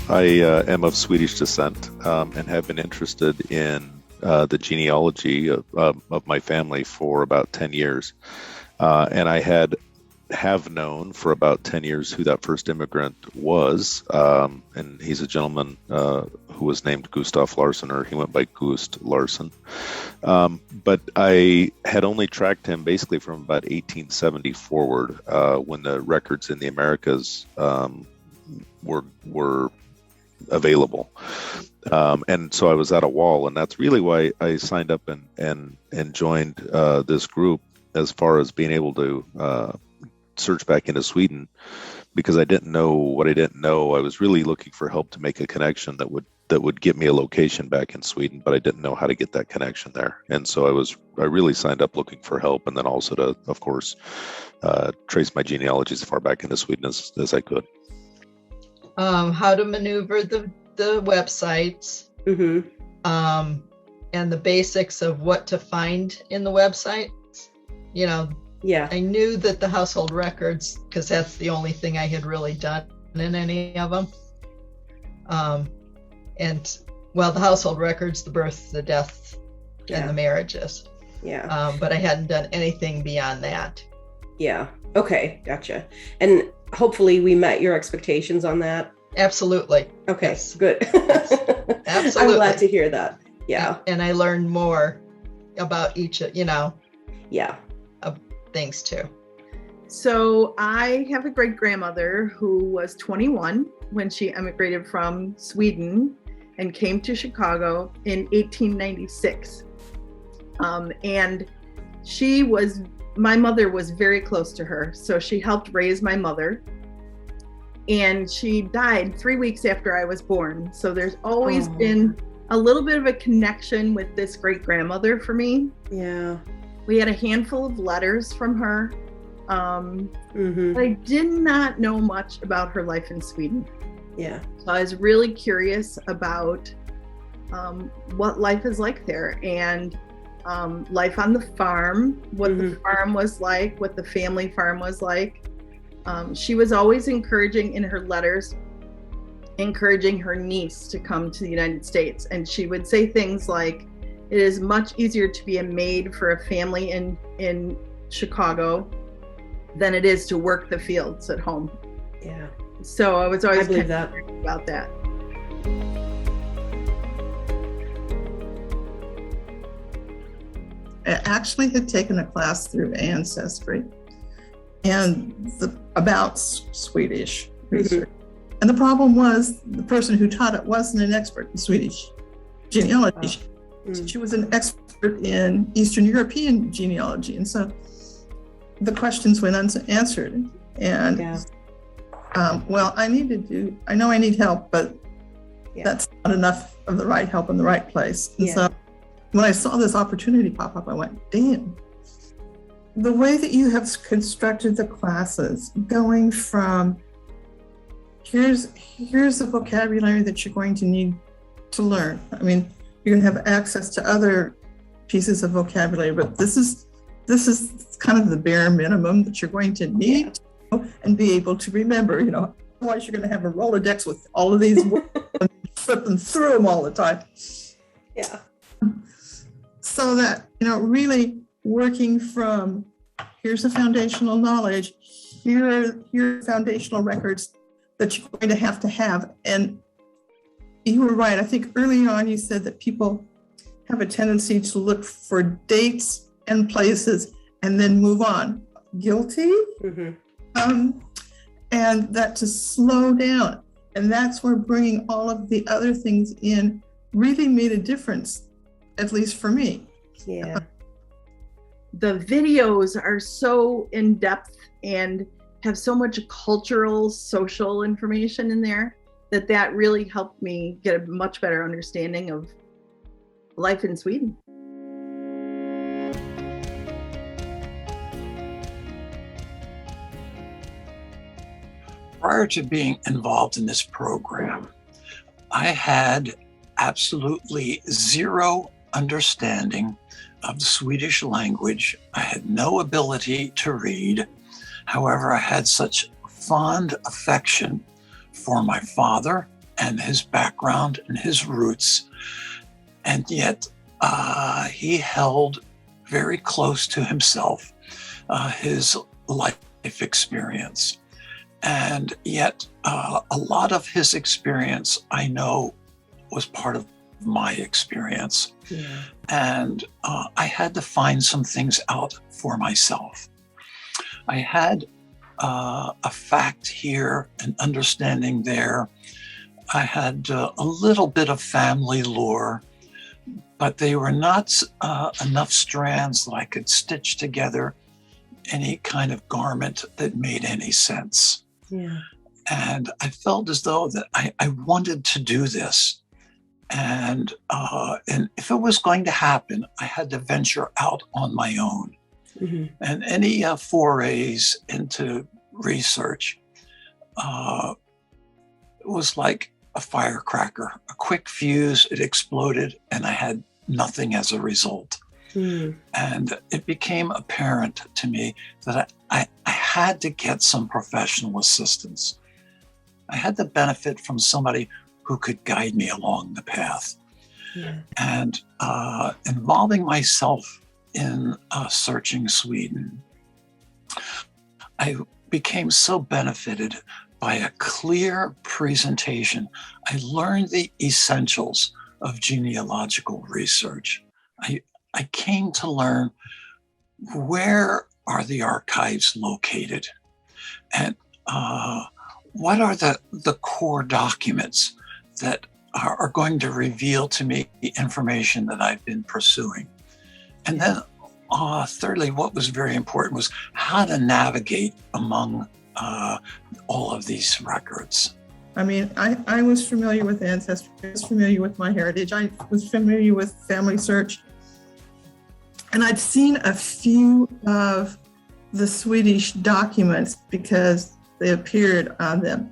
I am of Swedish descent and have been interested in the genealogy of my family for about 10 years. And I have known for about 10 years who that first immigrant was. And he's a gentleman who was named Gustav Larsson, or he went by Gust Larsson. But I had only tracked him basically from about 1870 forward, when the records in the Americas were available. And so I was at a wall, and that's really why I signed up and joined this group, as far as being able to search back into Sweden, because I didn't know what I didn't know. I was really looking for help to make a connection that would get me a location back in Sweden, but I didn't know how to get that connection there. And so I really signed up looking for help, and then also to, of course, trace my genealogy as far back into Sweden as I could. How to maneuver the websites, and the basics of what to find in the website. Yeah. I knew that the household records, because that's the only thing I had really done in any of them. The household records, the births, the deaths, and the marriages. Yeah. But I hadn't done anything beyond that. Yeah. Okay. Gotcha. And hopefully we met your expectations on that. Absolutely. Okay. Yes. Good. Yes. Absolutely. I'm glad to hear that. Yeah. And I learned more about each, Yeah. things too. So I have a great grandmother who was 21 when she emigrated from Sweden and came to Chicago in 1896. And my mother was very close to her. So she helped raise my mother. And she died 3 weeks after I was born. So there's always been a little bit of a connection with this great grandmother for me. Yeah. We had a handful of letters from her. But I did not know much about her life in Sweden. Yeah. So I was really curious about what life is like there, and life on the farm, what the farm was like, what the family farm was like. She was always encouraging in her letters, encouraging her niece to come to the United States. And she would say things like, it is much easier to be a maid for a family in Chicago than it is to work the fields at home. Yeah. So I was always believe that about that. I actually had taken a class through Ancestry and about Swedish research. And the problem was the person who taught it wasn't an expert in Swedish genealogy. She was an expert in Eastern European genealogy. And so the questions went unanswered. And I know I need help, but that's not enough of the right help in the right place. And so when I saw this opportunity pop up, I went, damn. The way that you have constructed the classes, going from here's the vocabulary that you're going to need to learn. I mean, you're going to have access to other pieces of vocabulary, but this is kind of the bare minimum that you're going to need to know and be able to remember. Otherwise you're going to have a Rolodex with all of these words and flipping through them all the time. Yeah. So that really working from here's the foundational knowledge, here are foundational records that you're going to have. And you were right. I think early on you said that people have a tendency to look for dates and places and then move on. Guilty? And that to slow down. And that's where bringing all of the other things in really made a difference, at least for me. Yeah. The videos are so in-depth and have so much cultural, social information in there that really helped me get a much better understanding of life in Sweden. Prior to being involved in this program, I had absolutely zero understanding of the Swedish language. I had no ability to read. However, I had such fond affection for my father and his background and his roots. And yet he held very close to himself his life experience. And yet a lot of his experience, I know, was part of my experience. Yeah. And I had to find some things out for myself. I had a fact here, an understanding there. I had a little bit of family lore, but they were not enough strands that I could stitch together any kind of garment that made any sense. Yeah. And I felt as though that I wanted to do this. And if it was going to happen, I had to venture out on my own. Mm-hmm. And any forays into research was like a firecracker, a quick fuse, it exploded, and I had nothing as a result. Mm. And it became apparent to me that I had to get some professional assistance. I had to benefit from somebody who could guide me along the path. Yeah. And involving myself in searching Sweden, I became so benefited by a clear presentation. I learned the essentials of genealogical research. I came to learn where are the archives located, and what are the core documents that are going to reveal to me the information that I've been pursuing. And then thirdly, what was very important was how to navigate among all of these records. I mean, I was familiar with Ancestry, I was familiar with MyHeritage, I was familiar with Family Search, and I'd seen a few of the Swedish documents because they appeared on them,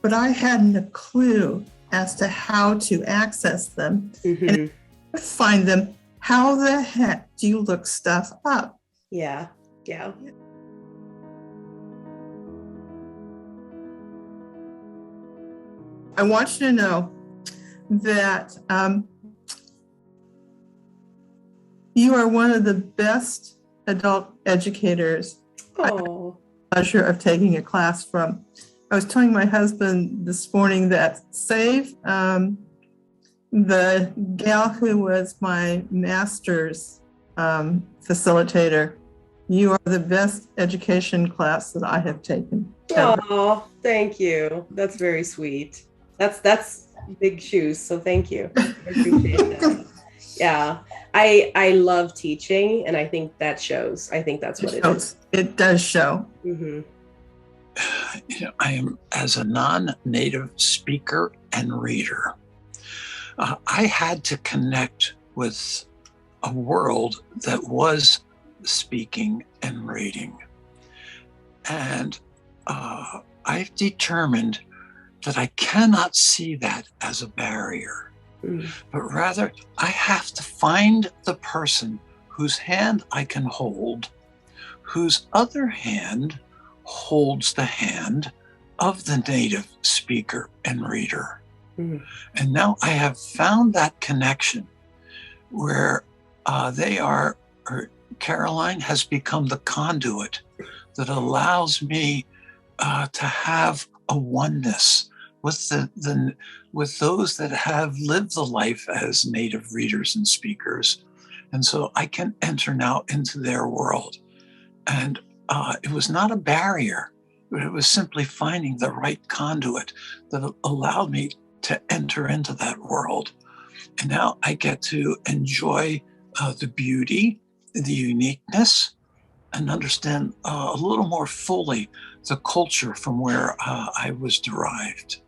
but I hadn't a clue as to how to access them. Mm-hmm. And to find them, how the heck do you look stuff up? Yeah. Yeah. I want you to know that you are one of the best adult educators I had the pleasure of taking a class from. I was telling my husband this morning that save the gal who was my master's facilitator, you are the best education class that I have taken. Oh, thank you. That's very sweet. That's big shoes, so thank you. I appreciate that. Yeah, I love teaching, and I think that shows. I think that's what it is. It does show. Mm-hmm. You know, I am, as a non-native speaker and reader, I had to connect with a world that was speaking and reading. And I've determined that I cannot see that as a barrier, but rather I have to find the person whose hand I can hold, whose other hand holds the hand of the native speaker and reader. And now I have found that connection where Caroline has become the conduit that allows me to have a oneness with with those that have lived the life as native readers and speakers. And so I can enter now into their world. And it was not a barrier, but it was simply finding the right conduit that allowed me to enter into that world. And now I get to enjoy the beauty, the uniqueness, and understand a little more fully the culture from where I was derived.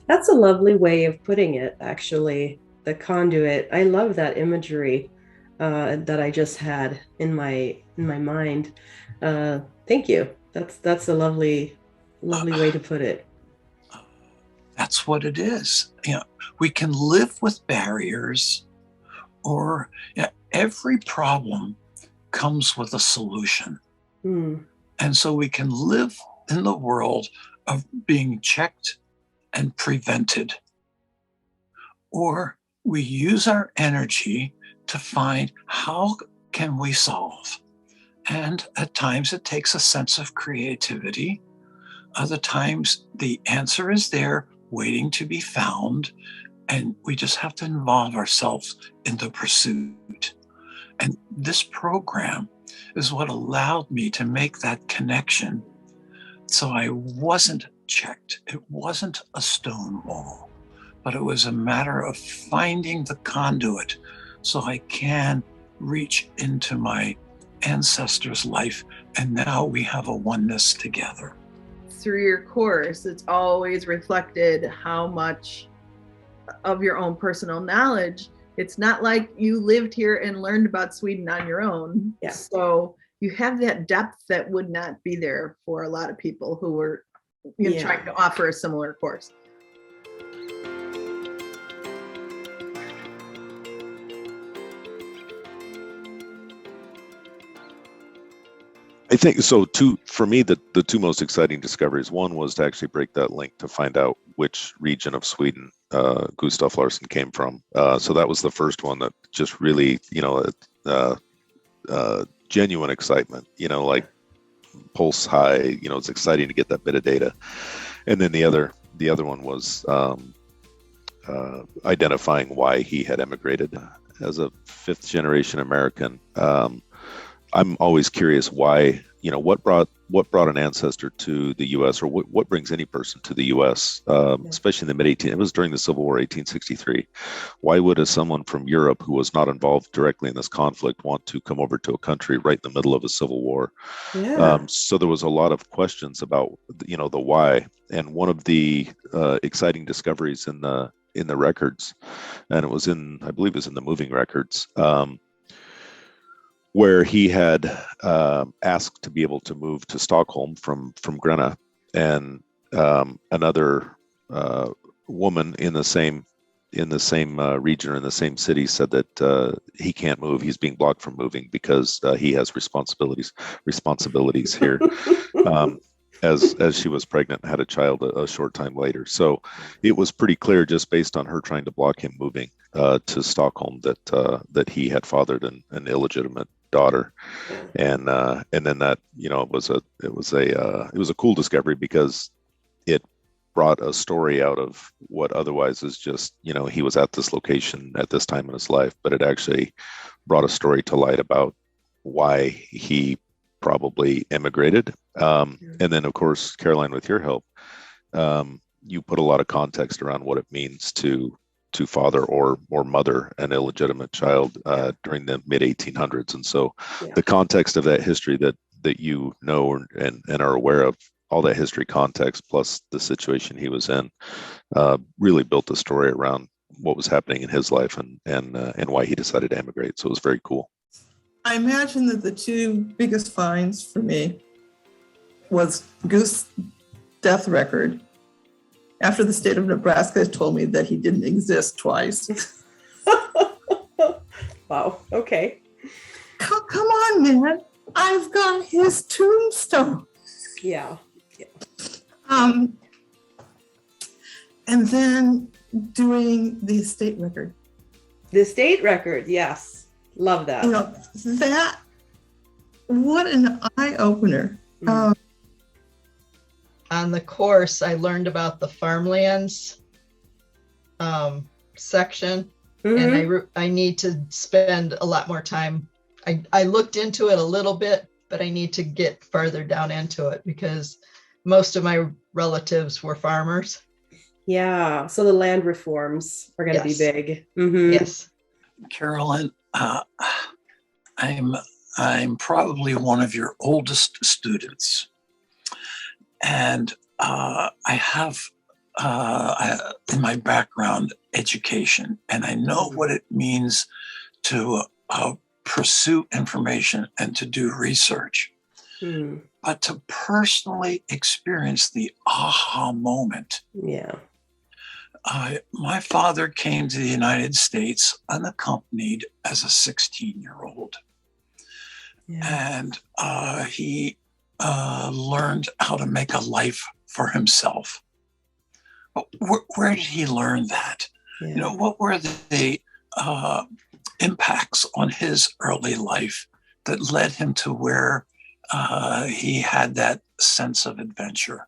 That's a lovely way of putting it, actually. The conduit. I love that imagery that I just had in my mind. Thank you. That's a lovely way to put it. That's what it is. You know, we can live with barriers, or every problem comes with a solution. And so we can live in the world of being checked and prevented. Or we use our energy to find how can we solve. And at times it takes a sense of creativity. Other times the answer is there waiting to be found, and we just have to involve ourselves in the pursuit. And this program is what allowed me to make that connection. So I wasn't checked. It wasn't a stone wall, but it was a matter of finding the conduit so I can reach into my ancestors' life. And now we have a oneness together. Through your course, it's always reflected how much of your own personal knowledge. It's not like you lived here and learned about Sweden on your own. Yeah. So you have that depth that would not be there for a lot of people who were trying to offer a similar course. I think so. For me, the two most exciting discoveries. One was to actually break that link to find out which region of Sweden Gustav Larsson came from. So that was the first one that just really, genuine excitement. Like pulse high. It's exciting to get that bit of data. And then the other one was identifying why he had emigrated as a fifth generation American. I'm always curious why, what brought an ancestor to the U.S. or what brings any person to the U.S., especially in the it was during the Civil War, 1863. Why would someone from Europe who was not involved directly in this conflict want to come over to a country right in the middle of a civil war? Yeah. So there was a lot of questions about, the why. And one of the exciting discoveries in the records, and it was I believe it was in the moving records, where he had asked to be able to move to Stockholm from Gränna, and another woman in the same region or in the same city said that he can't move. He's being blocked from moving because he has responsibilities here. As she was pregnant and had a child a short time later. So it was pretty clear just based on her trying to block him moving to Stockholm that he had fathered an illegitimate daughter. And then that, it was a cool discovery because it brought a story out of what otherwise is just, he was at this location at this time in his life, but it actually brought a story to light about why he probably emigrated. And then, of course, Caroline, with your help, you put a lot of context around what it means to father or mother an illegitimate child during the mid 1800s. And so the context of that history that you know and are aware of, all that history context plus the situation he was in, really built a story around what was happening in his life and why he decided to emigrate. So it was very cool. I imagine that the two biggest finds for me was Goose's death record. After the state of Nebraska told me that he didn't exist twice. Wow. Okay. Come on, man. I've got his tombstone. Yeah. And then doing the estate record. The estate record. Yes. Love that. What an eye opener. On the course, I learned about the farmlands section, and I need to spend a lot more time. I looked into it a little bit, but I need to get further down into it because most of my relatives were farmers. Yeah, so the land reforms are going to be big. Yes. Caroline, I'm probably one of your oldest students. And I have in my background education, and I know what it means to pursue information and to do research. But to personally experience the aha moment. Yeah. My father came to the United States unaccompanied as a 16-year-old. Yeah. And he learned how to make a life for himself where did he learn that? Yeah. You know, what were the impacts on his early life that led him to where he had that sense of adventure?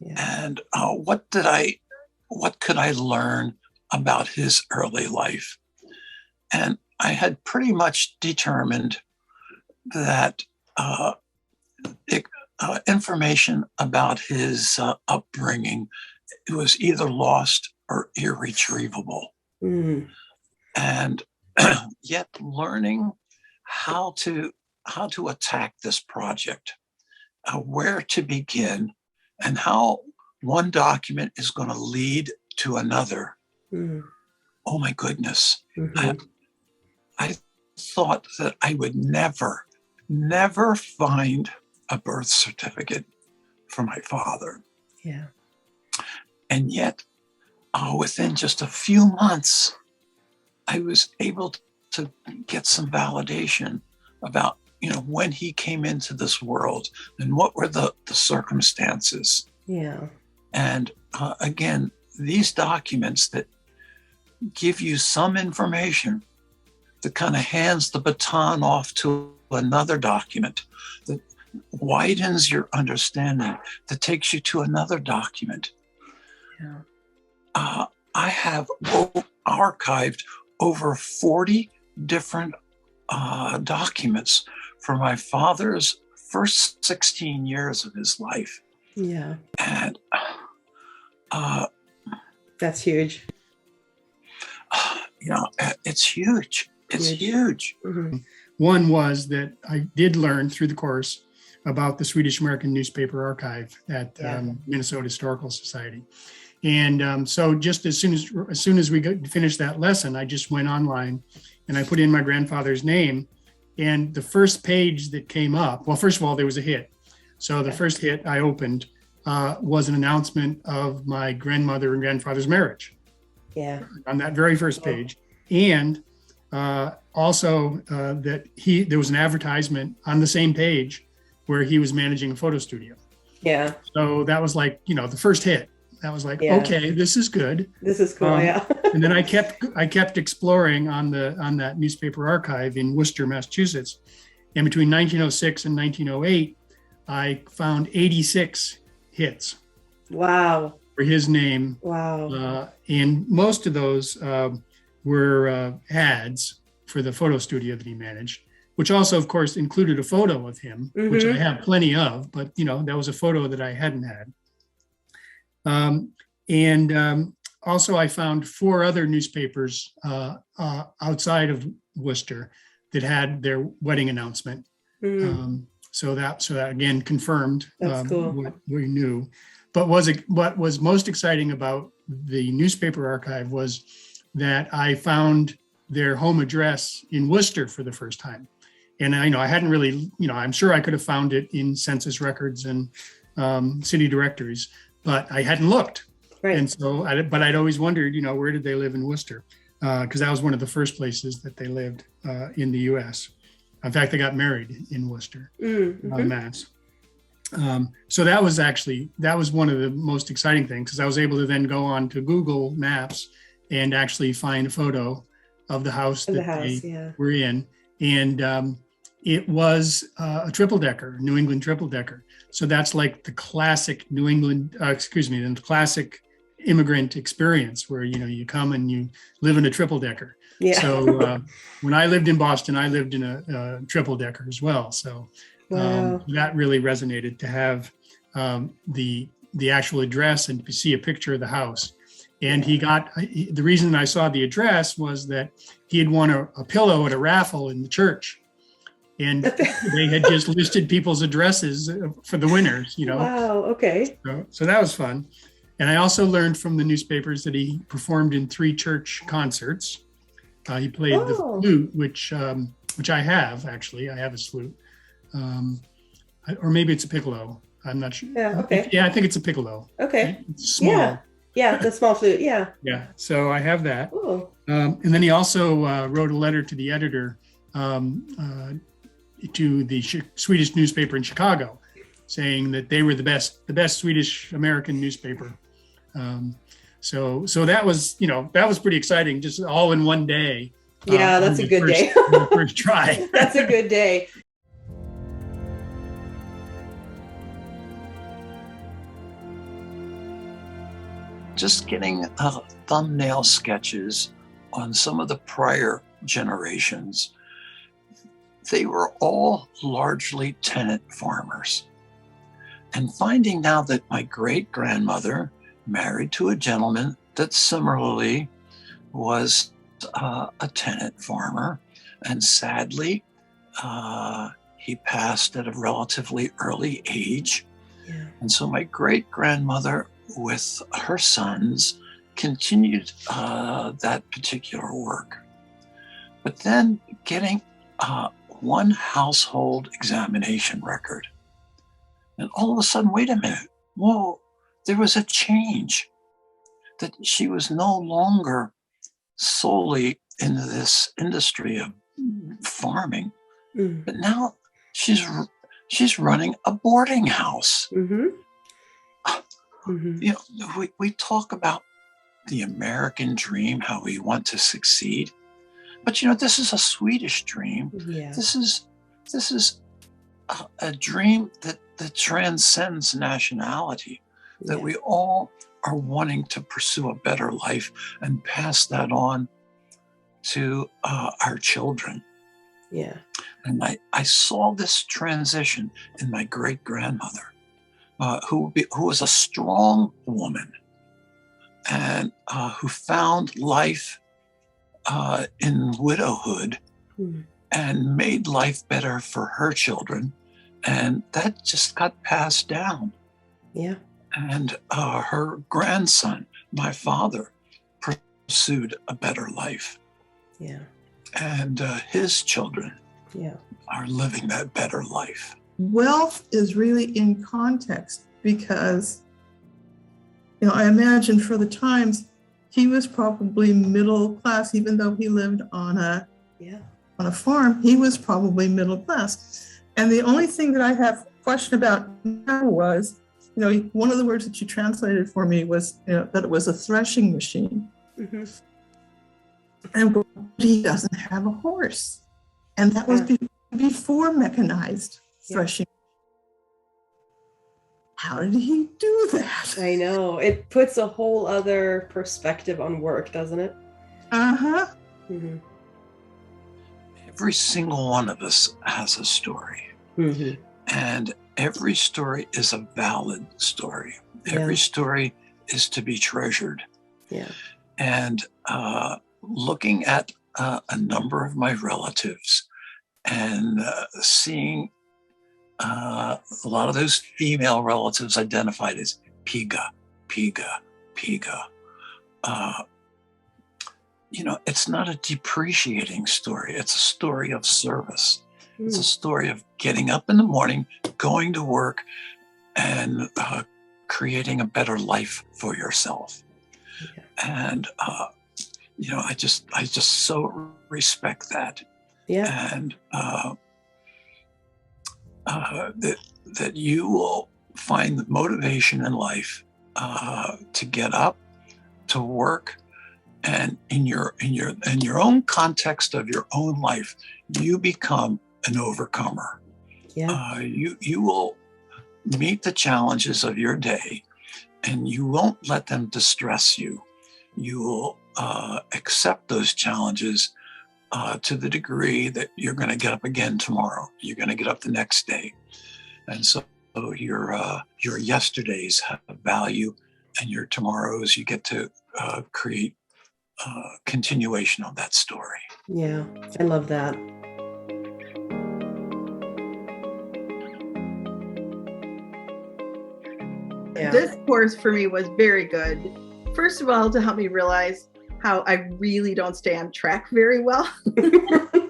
Yeah. And what could I learn about his early life? And I had pretty much determined that information about his upbringing was either lost or irretrievable. Mm. And yet learning how to attack this project, where to begin, and how one document is going to lead to another. Mm. Oh my goodness. Mm-hmm. I thought that I would never find a birth certificate for my father. Yeah. And yet, within just a few months, I was able to get some validation about, when he came into this world and what were the circumstances. Yeah. And again, these documents that give you some information that kind of hands the baton off to another document, that widens your understanding, that takes you to another document. Yeah. I have archived over 40 different documents for my father's first 16 years of his life. Yeah. And that's huge. It's huge. It's huge. Mm-hmm. One was that I did learn through the course about the Swedish American Newspaper Archive at Minnesota Historical Society. And so just as soon as we finished that lesson, I just went online and I put in my grandfather's name. And the first page that came up, well, first of all, there was a hit. So the first hit I opened was an announcement of my grandmother and grandfather's marriage. Yeah. On that very first page. And also that there was an advertisement on the same page where he was managing a photo studio. Yeah. So that was like, the first hit. That was like, okay, this is good. This is cool. Yeah. And then I kept exploring on that newspaper archive in Worcester, Massachusetts. And between 1906 and 1908, I found 86 hits. Wow. For his name. Wow. And most of those were ads for the photo studio that he managed, which also, of course, included a photo of him, which I have plenty of, but, that was a photo that I hadn't had. Also, I found 4 other newspapers outside of Worcester that had their wedding announcement. So that again confirmed cool. what we knew. But what was most exciting about the newspaper archive was that I found their home address in Worcester for the first time. And I hadn't really, I'm sure I could have found it in census records and city directories, but I hadn't looked. Right. And so, but I'd always wondered, where did they live in Worcester? Because that was one of the first places that they lived in the U.S. In fact, they got married in Worcester, Mass. So that was one of the most exciting things, because I was able to then go on to Google Maps and actually find a photo of the house that they were in. And it was a triple-decker, New England triple-decker. So that's like the classic the classic immigrant experience where, you come and you live in a triple-decker. Yeah. So when I lived in Boston, I lived in a triple-decker as well. So that really resonated to have the actual address and to see a picture of the house. And the reason I saw the address was that he had won a pillow at a raffle in the church. And they had just listed people's addresses for the winners, Wow, okay. So that was fun. And I also learned from the newspapers that he performed in 3 church concerts. He played the flute, which I have, actually. I have a flute. Or maybe it's a piccolo. I'm not sure. Yeah, okay. Yeah, I think it's a piccolo. Okay. Right? It's small. Yeah, the small flute, yeah. Yeah, so I have that. Ooh. And then he also wrote a letter to the editor to the Swedish newspaper in Chicago, saying that they were the best Swedish American newspaper So that was, that was pretty exciting, just all in one day. Yeah, that's a good day. First try. That's a good day. Just getting thumbnail sketches on some of the prior generations, they were all largely tenant farmers. And finding now that my great-grandmother married to a gentleman that similarly was a tenant farmer, and sadly, he passed at a relatively early age. Yeah. And so my great-grandmother with her sons continued that particular work. But then getting one household examination record. And all of a sudden, wait a minute, whoa, there was a change. That she was no longer solely in this industry of farming, but now she's running a boarding house. Mm-hmm. Mm-hmm. We talk about the American dream, how we want to succeed, but this is a Swedish dream. Yeah. This is a dream that transcends nationality, that we all are wanting to pursue a better life and pass that on to our children. Yeah. And I saw this transition in my great-grandmother, who was a strong woman and who found life in widowhood and made life better for her children. And that just got passed down. Yeah. And her grandson, my father, pursued a better life. Yeah. And his children yeah. are living that better life. Wealth is really in context because, I imagine for the times he was probably middle class, even though he lived on a farm, he was probably middle class. And the only thing that I have a question about now was, one of the words that you translated for me was, that it was a threshing machine. Mm-hmm. And he doesn't have a horse. And that was before mechanized threshing. How did he do that? I know. It puts a whole other perspective on work, doesn't it? Uh-huh. Mm-hmm. Every single one of us has a story. Mm-hmm. And every story is a valid story. Every story is to be treasured. Yeah. And looking at a number of my relatives and seeing a lot of those female relatives identified as Piga. It's not a depreciating story. It's a story of service. It's a story of getting up in the morning, going to work, and creating a better life for yourself. Yeah. And I just so respect that. Yeah. And that you will find the motivation in life to get up, to work, and in your own context of your own life, you become an overcomer. Yeah. You will meet the challenges of your day, and you won't let them distress you. You will accept those challenges to the degree that you're going to get up again tomorrow. You're going to get up the next day, and so your yesterdays have value, and your tomorrows you get to create continuation of that story. Yeah, I love that. Yeah. This course for me was very good. First of all, to help me realize how I really don't stay on track very well.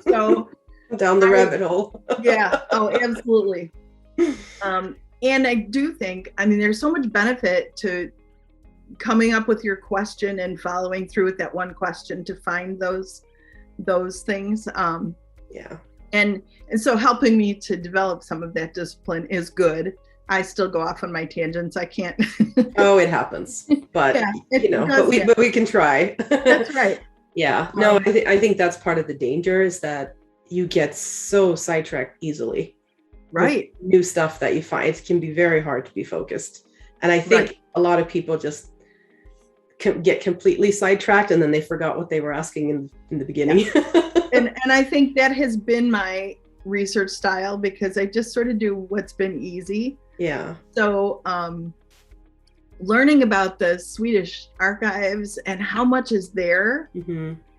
So down the rabbit hole. Yeah. Oh, absolutely. And I do think, there's so much benefit to coming up with your question and following through with that one question to find those things. Yeah. And so helping me to develop some of that discipline is good. I still go off on my tangents. I can't. Oh, it happens, but Yeah, it does, yeah. but we can try. That's right. Yeah, no, I think that's part of the danger, is that you get so sidetracked easily. Right. New stuff that you find, it can be very hard to be focused. And I think a lot of people just get completely sidetracked, and then they forgot what they were asking in the beginning. and I think that has been my research style, because I just sort of do what's been easy. Yeah. So learning about the Swedish archives and how much is there,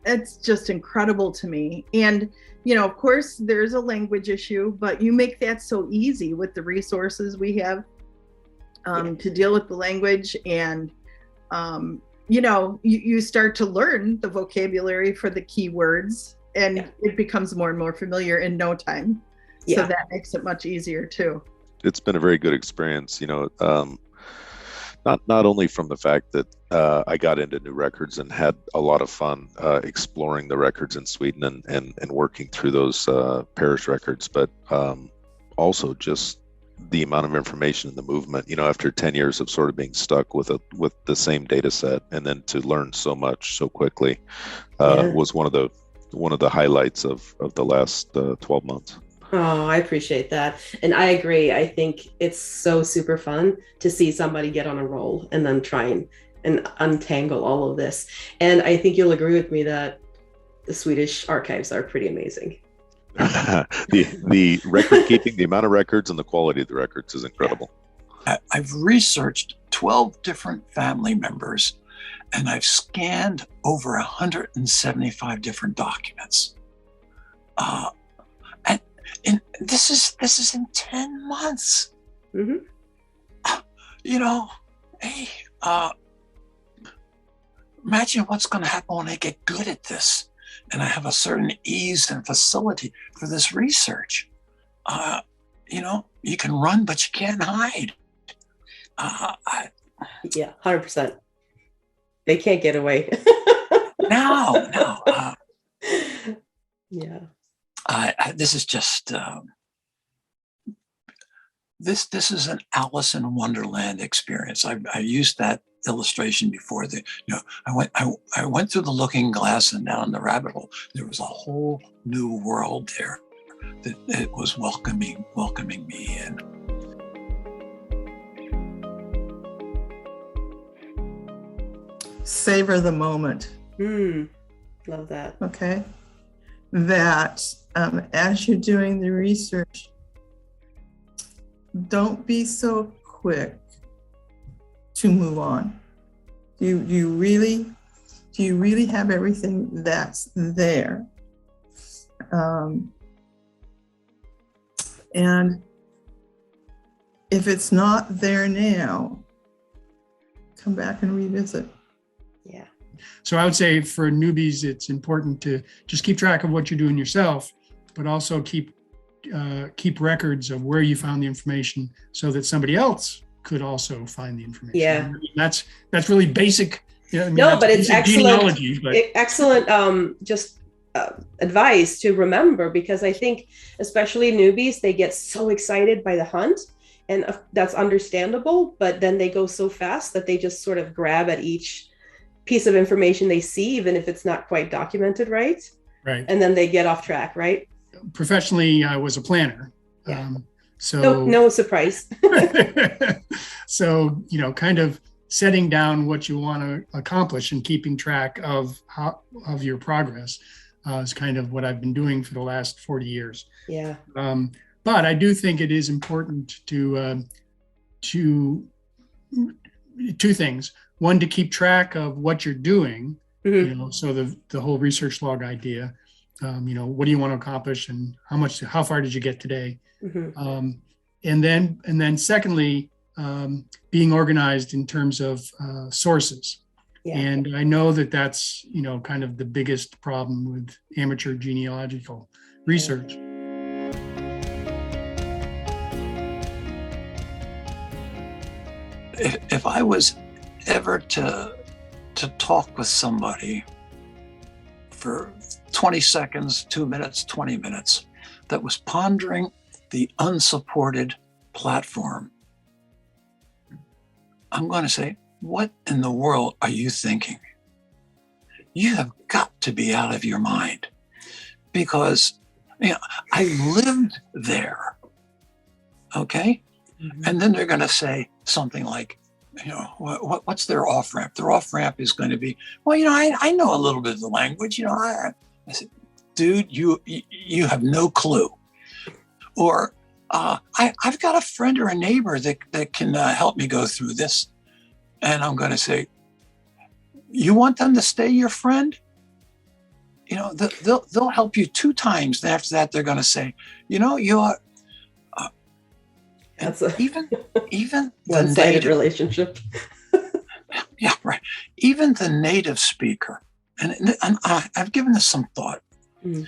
it's just incredible to me. And, you know, of course, there's a language issue, but you make that so easy with the resources we have to deal with the language. And, you know, you start to learn the vocabulary for the key words, and it becomes more and more familiar in no time. So that makes it much easier too. It's been a very good experience, you know, not only from the fact that I got into new records and had a lot of fun exploring the records in Sweden and working through those parish records, but also just the amount of information in the movement, you know, after 10 years of sort of being stuck with the same data set, and then to learn so much so quickly was one of the highlights of the last 12 months. Oh, I appreciate that. And I agree. I think it's so super fun to see somebody get on a roll and then try and untangle all of this. And I think you'll agree with me that the Swedish archives are pretty amazing. the record keeping, the amount of records and the quality of the records is incredible. I've researched 12 different family members, and I've scanned over 175 different documents. And this is in 10 months. You know, hey, imagine what's going to happen when I get good at this, and I have a certain ease and facility for this research. You know, you can run, but you can't hide. Yeah, 100%. They can't get away. No. Yeah. This is just this is an Alice in Wonderland experience. I used that illustration before. I went through the looking glass and down the rabbit hole. There was a whole new world there that it was welcoming me in. Savor the moment. Love that. Okay. That as you're doing the research, don't be so quick to move on. Do you really have everything that's there? And if it's not there now, come back and revisit. Yeah. So I would say for newbies, it's important to just keep track of what you're doing yourself, but also keep records of where you found the information so that somebody else could also find the information. Yeah. I mean, that's really basic. But it's excellent. Excellent advice to remember, because I think especially newbies, they get so excited by the hunt, and that's understandable, but then they go so fast that they just sort of grab at each piece of information they see, even if it's not quite documented right. And then they get off track, right? Professionally, I was a planner. So no surprise. So, kind of setting down what you want to accomplish and keeping track of your progress is kind of what I've been doing for the last 40 years. Yeah. But I do think it is important to two things. One, to keep track of what you're doing, so the whole research log idea, what do you want to accomplish and how far did you get today? And then secondly, being organized in terms of sources. Yeah. And I know that's, kind of the biggest problem with amateur genealogical research. If I was ever to talk with somebody for 20 seconds, 2 minutes, 20 minutes, that was pondering the unsupported platform I'm going to say, what in the world are you thinking? You have got to be out of your mind, because I lived there. Okay. Mhm. And then they're going to say something like, what's their off ramp? Their off ramp is going to be, well, I know a little bit of the language. I said, dude, you have no clue. Or I've got a friend or a neighbor that can help me go through this. And I'm going to say, you want them to stay your friend? They'll help you 2 times. And after that, they're going to say, you are. That's a even the one-sided native relationship. Yeah, right. Even the native speaker, and I've given this some thought. Mm.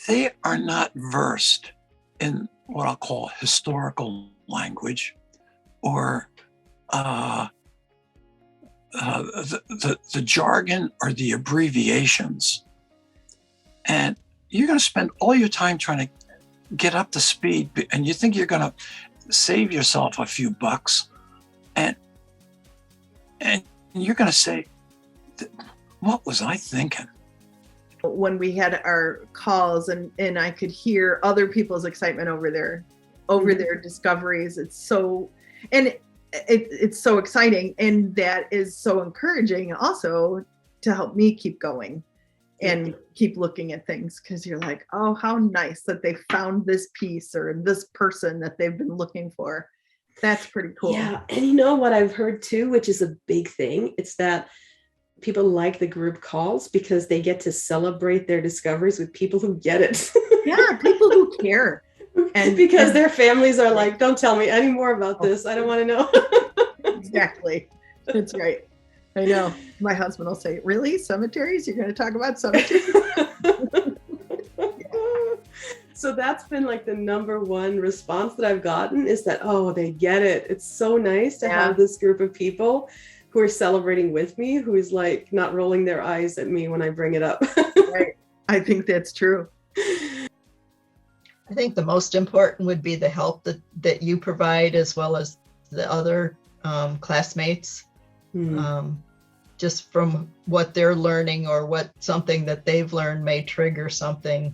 They are not versed in what I'll call historical language, or the jargon or the abbreviations. And you're going to spend all your time trying to get up to speed, and you think you're going to save yourself a few bucks, and you're going to say, what was I thinking? When we had our calls and I could hear other people's excitement over their discoveries, it's so exciting, and that is so encouraging also to help me keep going and keep looking at things, because you're like, oh, how nice that they found this piece or this person that they've been looking for. That's pretty cool. Yeah. And you know what I've heard too, which is a big thing, it's that people like the group calls because they get to celebrate their discoveries with people who get it. Yeah, people who care. And because their families are like, don't tell me any more about this. I don't want to know. Exactly. That's right. I know. My husband will say, really? Cemeteries? You're going to talk about cemeteries? So that's been like the number one response that I've gotten, is that, oh, they get it. It's so nice to have this group of people who are celebrating with me, who is like not rolling their eyes at me when I bring it up. Right. I think that's true. I think the most important would be the help that you provide, as well as the other classmates. Just from what they're learning, or what something that they've learned may trigger something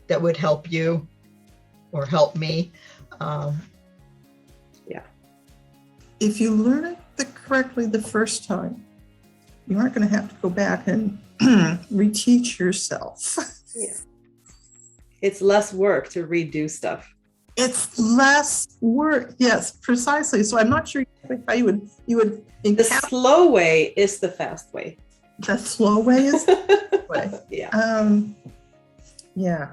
that would help you or help me. If you learn it correctly the first time, you aren't going to have to go back and reteach yourself. Yeah. It's less work to redo stuff. It's less work. Yes, precisely. So I'm not sure how you would the slow way is the fast way. The slow way is the way. Yeah. Yeah.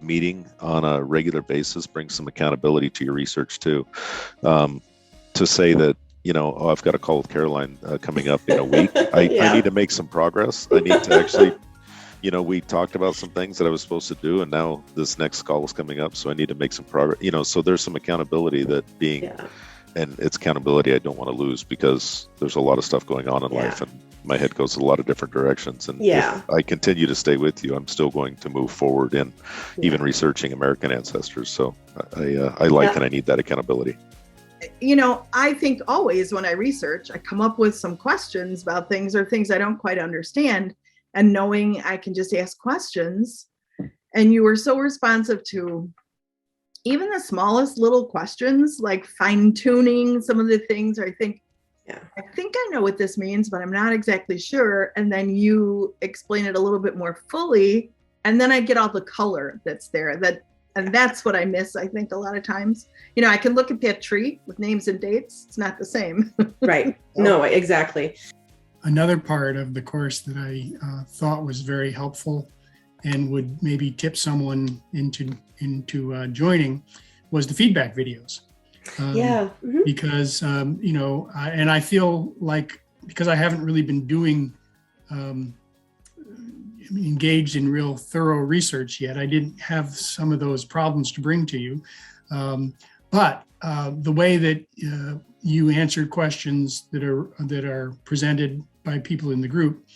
Meeting on a regular basis brings some accountability to your research too. To say that, I've got a call with Caroline coming up in a week. I need to make some progress. I need to actually, we talked about some things that I was supposed to do, and now this next call is coming up, so I need to make some progress. So there's some accountability and it's accountability I don't want to lose, because there's a lot of stuff going on in life, and my head goes a lot of different directions. And if I continue to stay with you, I'm still going to move forward in even researching American ancestors. So I like and I need that accountability. I think always when I research, I come up with some questions about things or things I don't quite understand, and knowing I can just ask questions. And you were so responsive to even the smallest little questions, like fine tuning some of the things, or I think I know what this means, but I'm not exactly sure. And then you explain it a little bit more fully, and then I get all the color that's there. And that's what I miss, I think, a lot of times. I can look at that tree with names and dates. It's not the same. Right. No, exactly. Another part of the course that I thought was very helpful and would maybe tip someone into joining was the feedback videos. Because, and I feel like, because I haven't really been doing, engaged in real thorough research yet, I didn't have some of those problems to bring to you. But the way that you answered questions that are presented by people in the group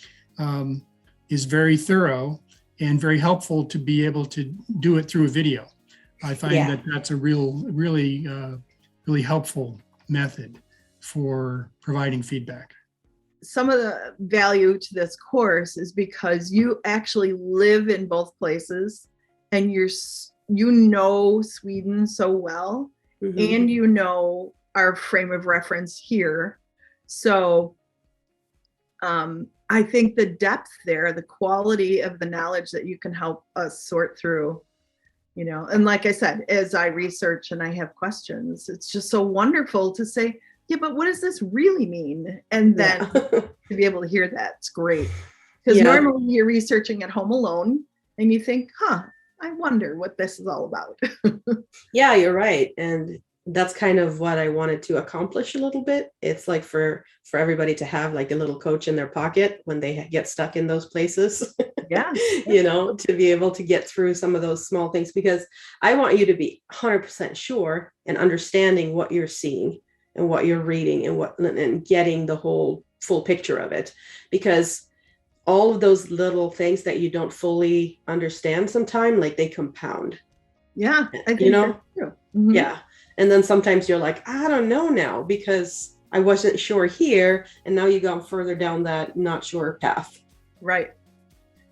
is very thorough and very helpful to be able to do it through a video. I find that that's a really helpful method for providing feedback. Some of the value to this course is because you actually live in both places, and you know Sweden so well, and you know our frame of reference here. So I think the depth there, the quality of the knowledge that you can help us sort through, you know, and like I said, as I research and I have questions, it's just so wonderful to say, yeah, but what does this really mean? And then to be able to hear that, it's great. Because normally you're researching at home alone and you think, I wonder what this is all about. Yeah, you're right. And that's kind of what I wanted to accomplish a little bit. It's like for everybody to have like a little coach in their pocket when they get stuck in those places. Yeah. You know, to be able to get through some of those small things, because I want you to be 100% sure and understanding what you're seeing and what you're reading and getting the whole full picture of it, because all of those little things that you don't fully understand sometimes, like they compound. Yeah. I think you know, that's true. Mm-hmm. Yeah. And then sometimes you're like, I don't know now because I wasn't sure here. And now you gone further down that not sure path. Right.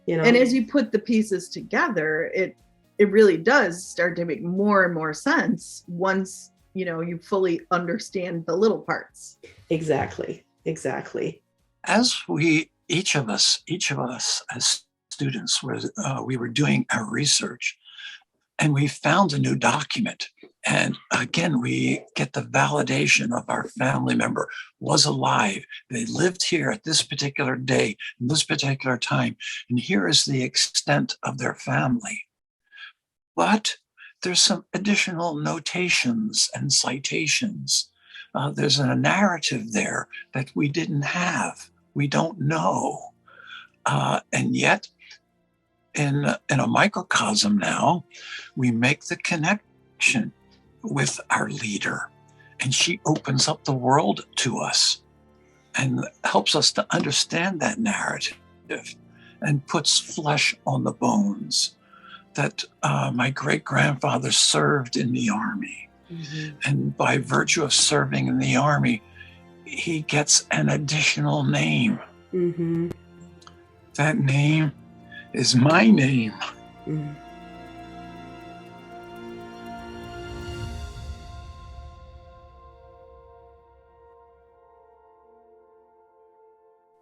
You know, and as you put the pieces together, it really does start to make more and more sense once, you know, you fully understand the little parts. Exactly. As each of us as students we were doing our research, and we found a new document. And again, we get the validation of our family member was alive. They lived here at this particular day, in this particular time. And here is the extent of their family. But there's some additional notations and citations. There's a narrative there that we didn't have. We don't know. And yet, in a microcosm now, we make the connection with our leader, and she opens up the world to us and helps us to understand that narrative and puts flesh on the bones that my great-grandfather served in the army. Mm-hmm. And by virtue of serving in the army, he gets an additional name. Mm-hmm. That name is my name. Mm.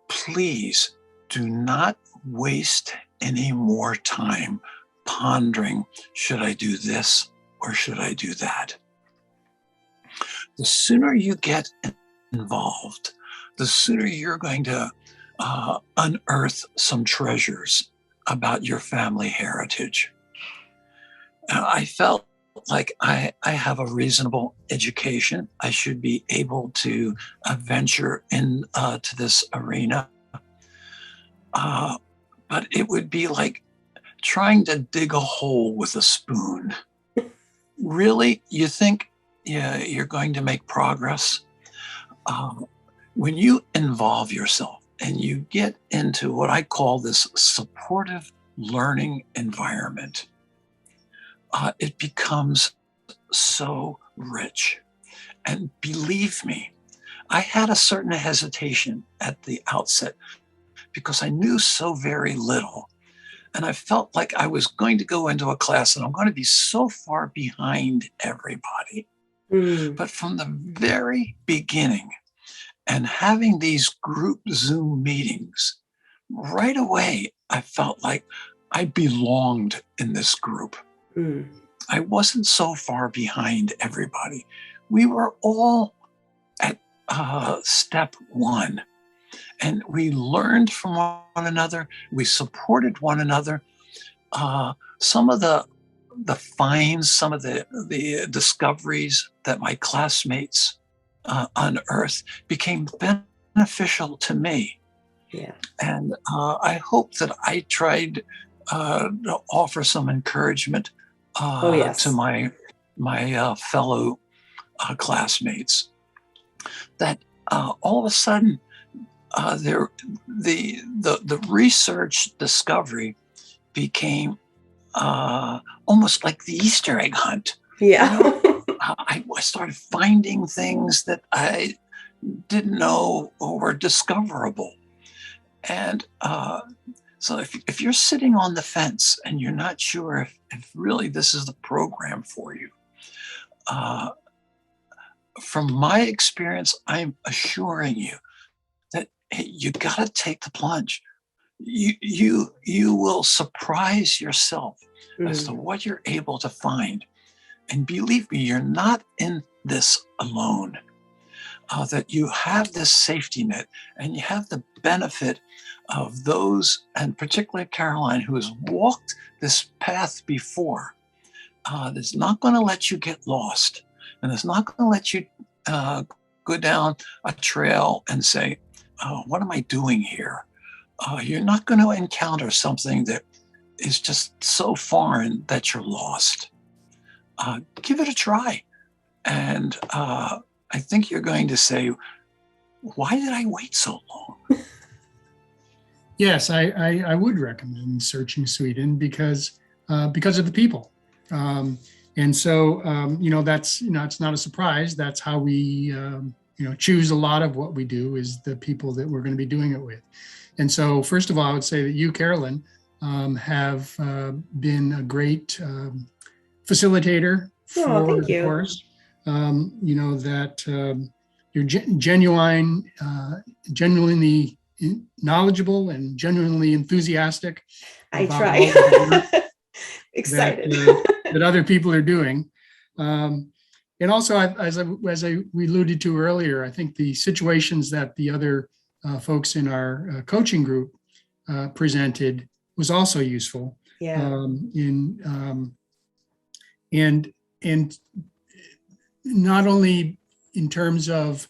Please do not waste any more time pondering, should I do this or should I do that? The sooner you get involved, the sooner you're going to unearth some treasures about your family heritage. I felt like I have a reasonable education. I should be able to venture into this arena. But it would be like trying to dig a hole with a spoon. Really? You think you're going to make progress? When you involve yourself and you get into what I call this supportive learning environment, it becomes so rich. And believe me, I had a certain hesitation at the outset because I knew so very little. And I felt like I was going to go into a class and I'm going to be so far behind everybody. Mm. But from the very beginning, and having these group Zoom meetings, right away, I felt like I belonged in this group. Mm. I wasn't so far behind everybody. We were all at step one, and we learned from one another. We supported one another. Some of the finds, some of the discoveries that my classmates unearthed became beneficial to me. Yeah. And I hope that I tried to offer some encouragement to my fellow classmates. That all of a sudden, the research discovery became almost like the Easter egg hunt. Yeah. You know? I started finding things that I didn't know were discoverable. And so if you're sitting on the fence and you're not sure if really this is the program for you, from my experience, I'm assuring you that you got to take the plunge. You will surprise yourself as to what you're able to find. And believe me, you're not in this alone. That you have this safety net and you have the benefit of those, and particularly Caroline, who has walked this path before, that's not going to let you get lost, and it's not going to let you go down a trail and say, what am I doing here? You're not going to encounter something that is just so foreign that you're lost. Give it a try. And I think you're going to say, why did I wait so long? Yes, I would recommend searching Sweden because of the people. And so, that's, it's not a surprise. That's how we, choose a lot of what we do, is the people that we're going to be doing it with. And so, first of all, I would say that you, Carolyn, have been a great facilitator for the course. That you're genuinely knowledgeable and genuinely enthusiastic. I try. Excited. That other people are doing. And also, as we alluded to earlier, I think the situations that the other folks in our coaching group presented was also useful. Yeah. And not only in terms of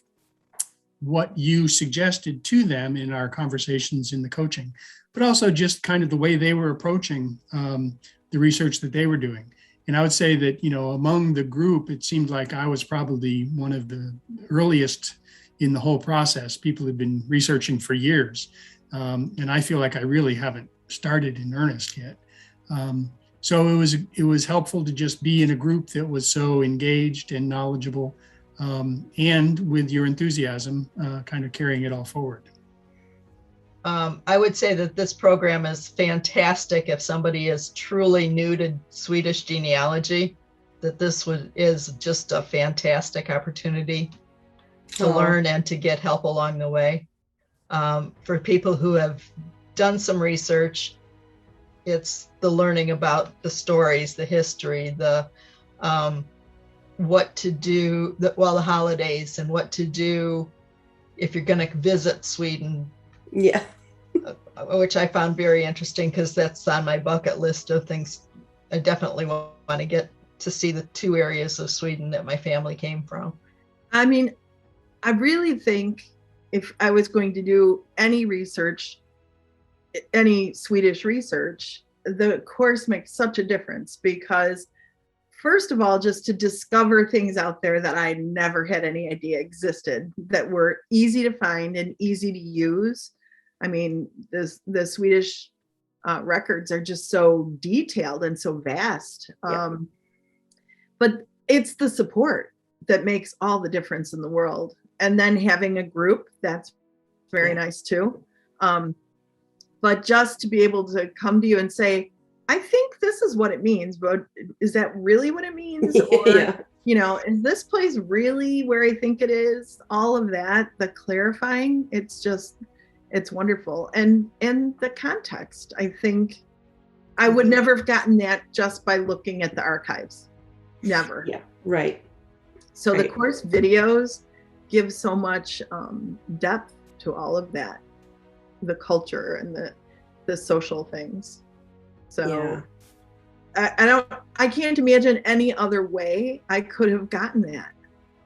what you suggested to them in our conversations in the coaching, but also just kind of the way they were approaching the research that they were doing. And I would say that, among the group, it seemed like I was probably one of the earliest in the whole process. People had been researching for years. And I feel like I really haven't started in earnest yet. So it was helpful to just be in a group that was so engaged and knowledgeable, and with your enthusiasm, kind of carrying it all forward. I would say that this program is fantastic if somebody is truly new to Swedish genealogy, that this is just a fantastic opportunity to learn and to get help along the way. For people who have done some research, it's the learning about the stories, the history, the what to do, the holidays, and what to do if you're going to visit Sweden. Yeah. Which I found very interesting, because that's on my bucket list of things I definitely want to get to see, the 2 areas of Sweden that my family came from. I mean, I really think if I was going to do any research, any Swedish research, the course makes such a difference, because first of all, just to discover things out there that I never had any idea existed, that were easy to find and easy to use. I mean, the Swedish records are just so detailed and so vast. Yeah. But it's the support that makes all the difference in the world. And then having a group, that's very nice too. But just to be able to come to you and say, I think this is what it means, but is that really what it means? Or, is this place really where I think it is? All of that, the clarifying, it's wonderful. And the context, I think I would never have gotten that just by looking at the archives. Never. Yeah, right. So right. The course videos give so much depth to all of that, the culture and the social things. So I can't imagine any other way I could have gotten that,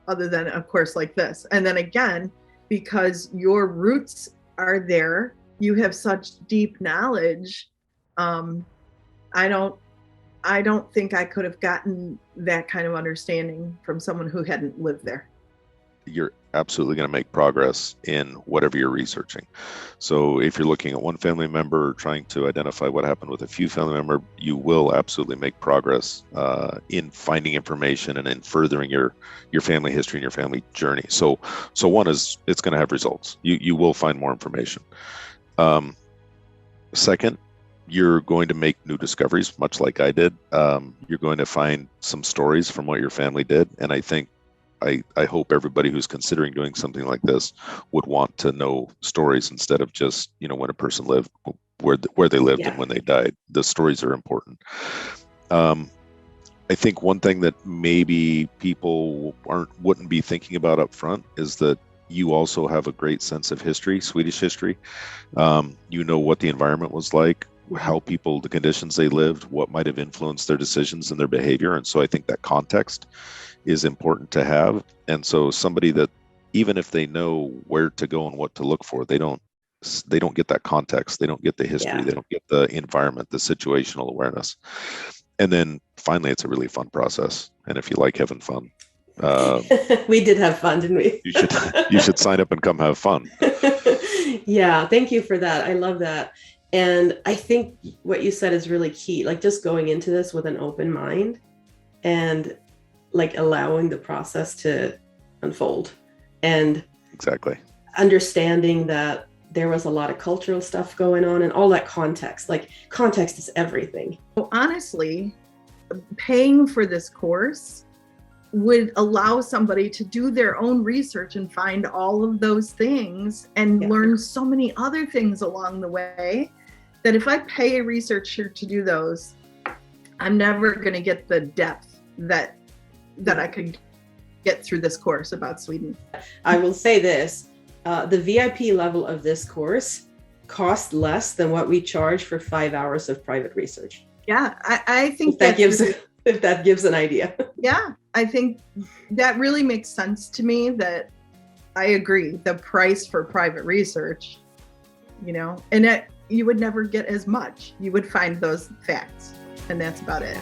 other than a course like this. And then again, because your roots are there, you have such deep knowledge. I don't think I could have gotten that kind of understanding from someone who hadn't lived there. you're absolutely going to make progress in whatever you're researching. So if you're looking at one family member or trying to identify what happened with a few family member, you will absolutely make progress in finding information and in furthering your family history and your family journey. So one is, it's going to have results. You will find more information. Second, you're going to make new discoveries, much like I did. You're going to find some stories from what your family did. And I hope everybody who's considering doing something like this would want to know stories instead of just, when a person lived, where they lived and when they died. The stories are important. I think one thing that maybe people wouldn't be thinking about up front is that you also have a great sense of history, Swedish history. You know what the environment was like, how people, the conditions they lived, what might have influenced their decisions and their behavior. And so I think that context is important to have. And so somebody that, even if they know where to go and what to look for, they don't get that context. They don't get the history. They don't get the environment, the situational awareness. And then finally, it's a really fun process. And if you like having fun, we did have fun, didn't we? you should sign up and come have fun. Yeah, thank you for that. I love that. And I think what you said is really key, like just going into this with an open mind and like allowing the process to unfold, and exactly understanding that there was a lot of cultural stuff going on and all that context. Like context is everything. Well, honestly, paying for this course would allow somebody to do their own research and find all of those things and learn so many other things along the way, that if I pay a researcher to do those, I'm never going to get the depth that I could get through this course about Sweden. I will say this, the VIP level of this course costs less than what we charge for 5 hours of private research. Yeah, I think if that gives an idea. Yeah, I think that really makes sense to me. That I agree, the price for private research, and you would never get as much. You would find those facts, and that's about it.